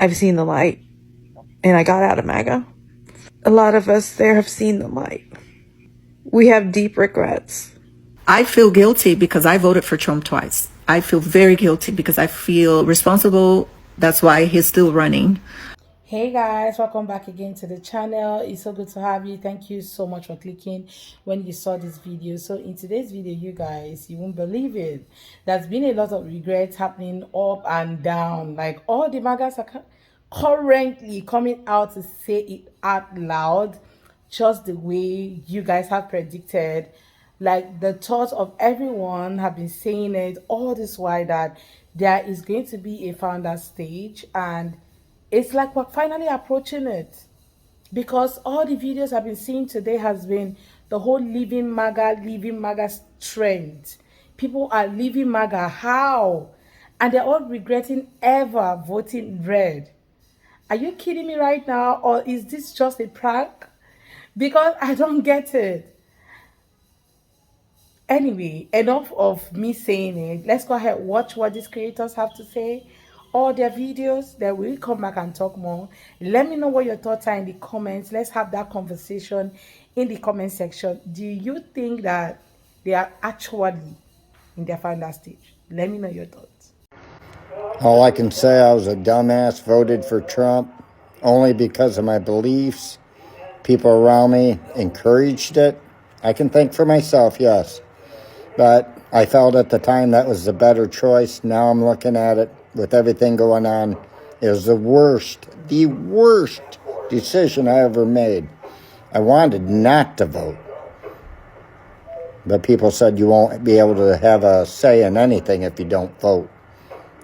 I've seen the light, and I got out of MAGA. A lot of us there have seen the light. We have deep regrets. I feel guilty because I voted for Trump twice. I feel very guilty because I feel responsible. That's why he's still running. Hey guys, welcome back again to the channel. It's so good to have you. Thank you so much for clicking when you saw this video. So in today's video, you guys, you won't believe it, there's been a lot of regrets happening up and down. Like all the MAGAs are currently coming out to say it out loud, just the way you guys have predicted. Like the thoughts of everyone have been saying it all this while, that there is going to be a founder stage, and it's like we're finally approaching it, because all the videos I've been seeing today has been the whole leaving MAGA trend. People are leaving MAGA. How? And they're all regretting ever voting red. Are you kidding me right now? Or is this just a prank? Because I don't get it. Anyway, enough of me saying it. Let's go ahead, watch what these creators have to say, all their videos. Then we'll come back and talk more. Let me know what your thoughts are in the comments. Let's have that conversation in the comment section. Do you think that they are actually in their final stage? Let me know your thoughts. All I can say, I was a dumbass, voted for Trump only because of my beliefs. People around me encouraged it. I can think for myself, yes. But I felt at the time that was the better choice. Now I'm looking at it with everything going on. It was the worst decision I ever made. I wanted not to vote. But people said you won't be able to have a say in anything if you don't vote.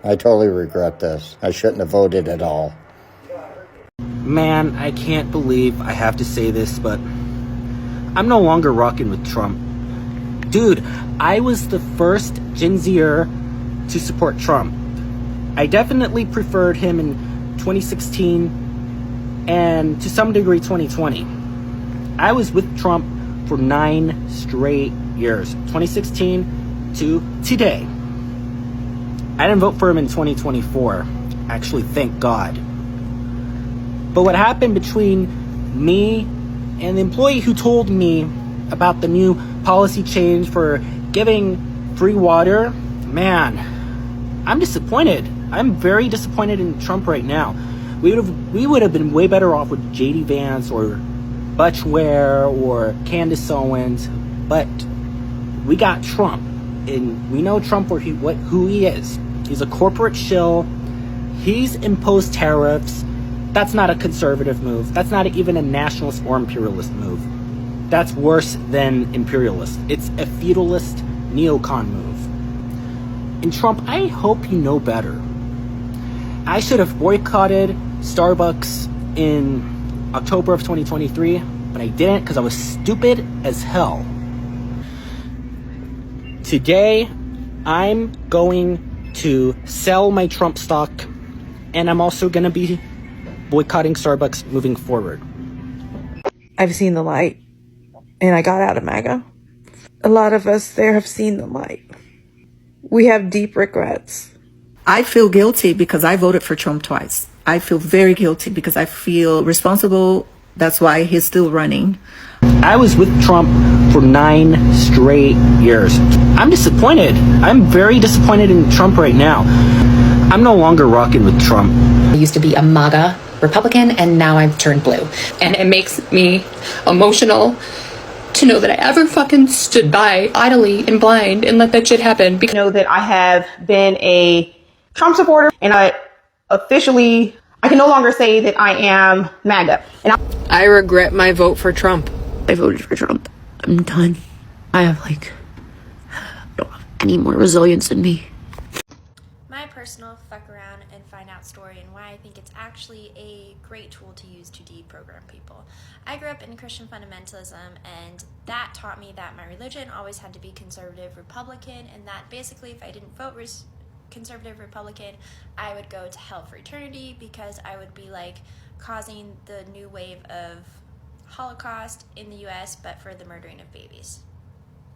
I totally regret this. I shouldn't have voted at all. Man, I can't believe I have to say this, but I'm no longer rocking with Trump. Dude, I was the first Gen Zer to support Trump. I definitely preferred him in 2016 and to some degree 2020. I was with Trump for 9 straight years, 2016 to today. I didn't vote for him in 2024, actually, thank God. But what happened between me and the employee who told me about the new policy change for giving free water, man, I'm disappointed. I'm very disappointed in Trump right now. We would have been way better off with JD Vance or Butch Ware or Candace Owens, but we got Trump, and we know Trump for who he is. He's a corporate shill. He's imposed tariffs. That's not a conservative move. That's not even a nationalist or imperialist move. That's worse than imperialist. It's a feudalist neocon move. And Trump, I hope you know better. I should have boycotted Starbucks in October of 2023, but I didn't because I was stupid as hell. Today, I'm going to sell my Trump stock, and I'm also going to be boycotting Starbucks moving forward. I've seen the light, and I got out of MAGA. A lot of us there have seen the light. We have deep regrets. I feel guilty because I voted for Trump twice. I feel very guilty because I feel responsible. That's why he's still running. I was with Trump for 9 straight years. I'm disappointed. I'm very disappointed in Trump right now. I'm no longer rocking with Trump. I used to be a MAGA Republican, and now I've turned blue. And it makes me emotional to know that I ever fucking stood by idly and blind and let that shit happen. Because I know that I have been a Trump supporter, and I can no longer say that I am MAGA. And I regret my vote for Trump. I voted for Trump. I'm done. I don't have any more resilience in me. My personal fuck around and find out story, and why I think it's actually a great tool to use to deprogram people. I grew up in Christian fundamentalism, and that taught me that my religion always had to be conservative Republican, and that basically if I didn't vote conservative Republican, I would go to hell for eternity, because I would be like causing the new wave of Holocaust in the US, but for the murdering of babies.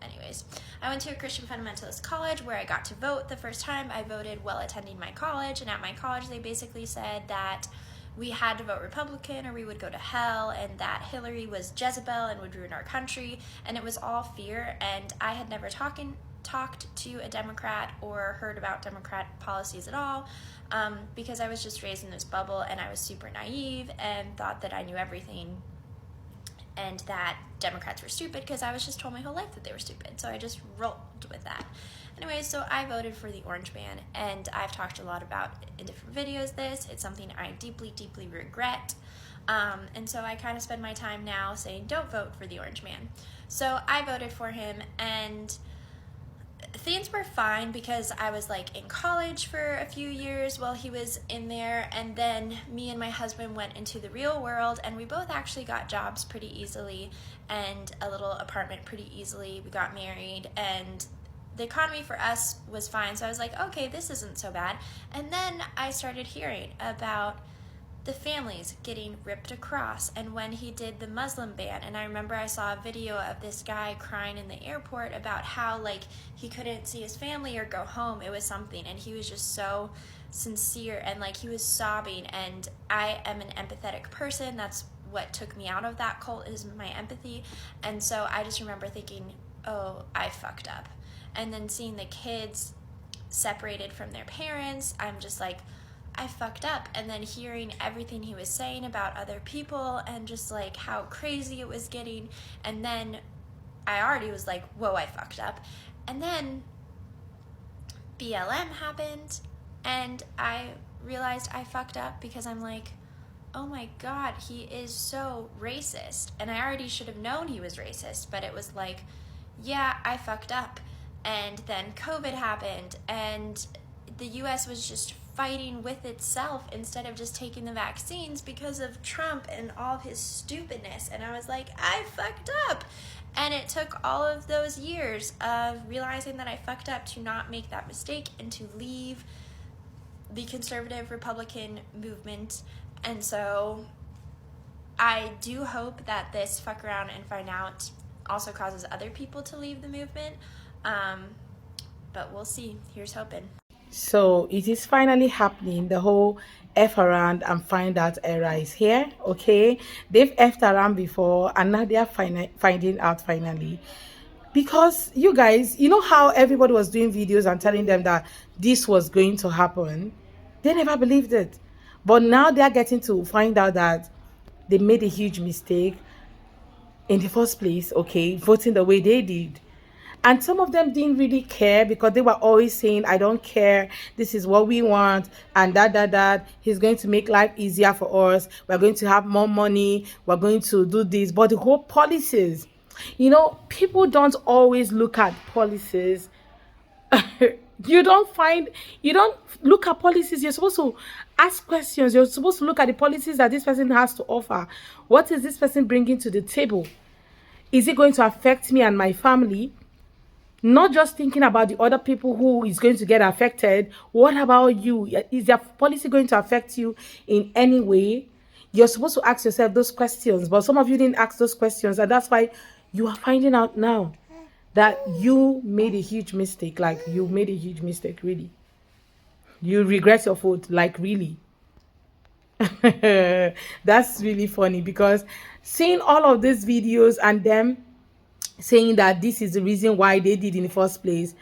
anyways, I went to a Christian fundamentalist college where I got to vote the first time. I voted while attending my college, and at my college they basically said that we had to vote Republican or we would go to hell, and that Hillary was Jezebel and would ruin our country, and it was all fear. And I had never talked to a Democrat or heard about Democrat policies at all, because I was just raised in this bubble, and I was super naive and thought that I knew everything and that Democrats were stupid because I was just told my whole life that they were stupid. So I just rolled with that. Anyway, so I voted for the Orange Man, and I've talked a lot about in different videos this. It's something I deeply, deeply regret. And so I kind of spend my time now saying, don't vote for the Orange Man. So I voted for him, and things were fine because I was like in college for a few years while he was in there, and then me and my husband went into the real world, and we both actually got jobs pretty easily and a little apartment pretty easily. We got married, and the economy for us was fine, so I was like, okay, this isn't so bad. And then I started hearing about the families getting ripped across, and when he did the Muslim ban, and I remember I saw a video of this guy crying in the airport about how like he couldn't see his family or go home. It was something, and he was just so sincere, and like he was sobbing, and I am an empathetic person. That's what took me out of that cult, is my empathy. And so I just remember thinking, oh, I fucked up. And then seeing the kids separated from their parents, I'm just like, I fucked up. And then hearing everything he was saying about other people and just like how crazy it was getting, and then I already was like, whoa, I fucked up. And then BLM happened, and I realized I fucked up because I'm like, oh my God, he is so racist. And I already should have known he was racist, but it was like, yeah, I fucked up. And then COVID happened, and the US was just fighting with itself instead of just taking the vaccines because of Trump and all of his stupidness. And I was like, I fucked up. And it took all of those years of realizing that I fucked up to not make that mistake and to leave the conservative Republican movement. And so I do hope that this fuck around and find out also causes other people to leave the movement. But we'll see. Here's hoping. So it is finally happening. The whole F around and find out era is here. Okay, they've effed around before, and now they are finding out finally. Because you guys, you know how everybody was doing videos and telling them that this was going to happen? They never believed it. But now they are getting to find out that they made a huge mistake in the first place, okay, voting the way they did. And some of them didn't really care because they were always saying, I don't care, this is what we want, and that. He's going to make life easier for us. We're going to have more money. We're going to do this. But the whole policies, you know, people don't always look at policies. You don't look at policies. You're supposed to ask questions. You're supposed to look at the policies that this person has to offer. What is this person bringing to the table? Is it going to affect me and my family? Not just thinking about the other people who is going to get affected. What about you? Is their policy going to affect you in any way? You're supposed to ask yourself those questions, but some of you didn't ask those questions, and that's why you are finding out now that you made a huge mistake. Like, you made a huge mistake, really. You regret your vote, like, really. That's really funny, because seeing all of these videos and them saying that this is the reason why they did in the first place,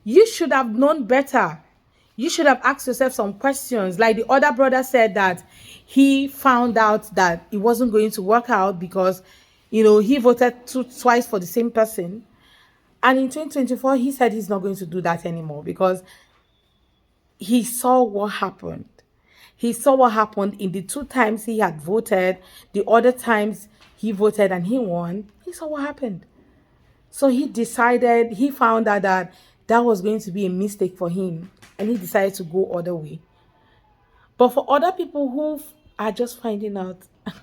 you should have known better. You should have asked yourself some questions. Like the other brother said, that he found out that it wasn't going to work out because, you know, he voted twice for the same person. And in 2024, he said he's not going to do that anymore because he saw what happened. He saw what happened in the 2 times he had voted. The other times he voted and he won. He saw what happened. So he decided, he found out that that was going to be a mistake for him, and he decided to go other way. But for other people who are just finding out,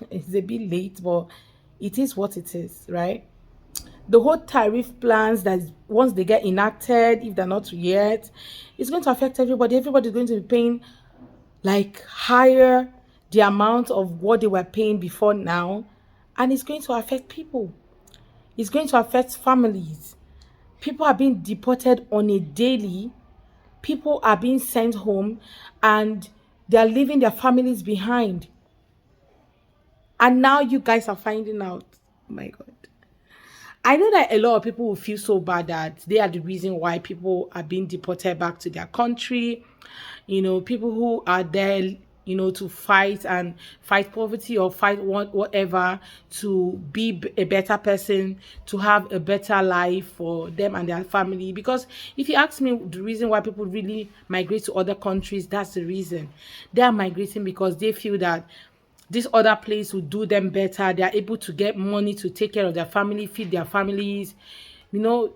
it's a bit late, but it is what it is, right? The whole tariff plans that once they get enacted, if they're not yet, it's going to affect everybody. Everybody's going to be paying like higher the amount of what they were paying before now, and it's going to affect people. It's going to affect families. People are being deported on a daily. People are being sent home and they're leaving their families behind. And now you guys are finding out. Oh my God. I know that a lot of people will feel so bad that they are the reason why people are being deported back to their country. You know, people who are there, you know, to fight poverty or fight whatever to be a better person, to have a better life for them and their family. Because if you ask me the reason why people really migrate to other countries, that's the reason. They are migrating because they feel that this other place will do them better. They are able to get money to take care of their family, feed their families. You know,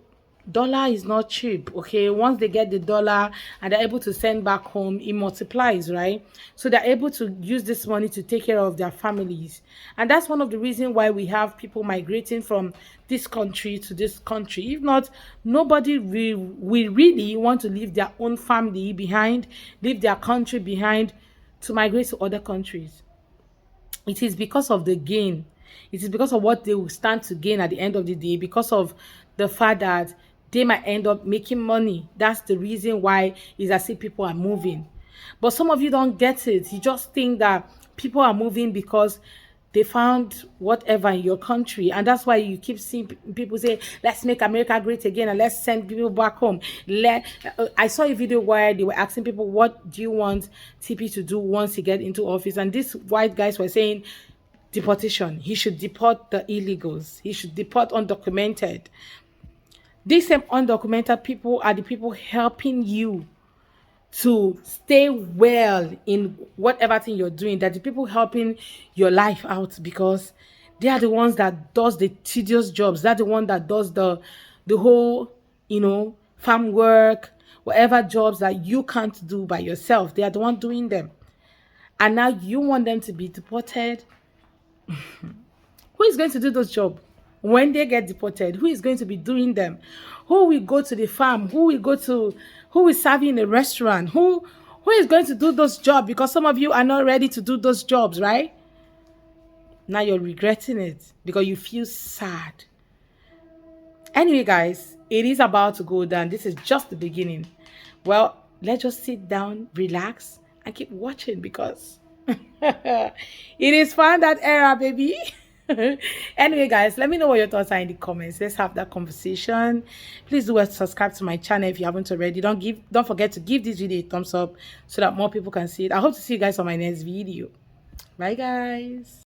dollar is not cheap. Okay, once they get the dollar and they're able to send back home, it multiplies, right? So they're able to use this money to take care of their families. And that's one of the reasons why we have people migrating from this country to this country. If not, nobody will really want to leave their own family behind, leave their country behind to migrate to other countries. It is because of the gain. It is because of what they will stand to gain at the end of the day, because of the fact that they might end up making money. That's the reason why it's as if people are moving. But some of you don't get it. You just think that people are moving because they found whatever in your country, and that's why you keep seeing people say, let's make America great again and let's send people back home. I saw a video where they were asking people, what do you want TP to do once he get into office? And these white guys were saying deportation. He should deport the illegals. He should deport undocumented. These same undocumented people are the people helping you to stay well in whatever thing you're doing. That the people helping your life out, because they are the ones that does the tedious jobs. They're the one that does the whole, you know, farm work, whatever jobs that you can't do by yourself. They are the one doing them. And now you want them to be deported. Who is going to do those jobs? When they get deported, who is going to be doing them? Who will go to the farm? Who will serve you in a restaurant? Who is going to do those jobs? Because some of you are not ready to do those jobs, right? Now you're regretting it because you feel sad. Anyway, guys, it is about to go down. This is just the beginning. Well, let's just sit down, relax, and keep watching, because it is fun, that era, baby. Anyway, guys, let me know what your thoughts are in the comments. Let's have that conversation. Please do subscribe to my channel if you haven't already. Don't forget to give this video a thumbs up so that more people can see it. I hope to see you guys on my next video. Bye, guys.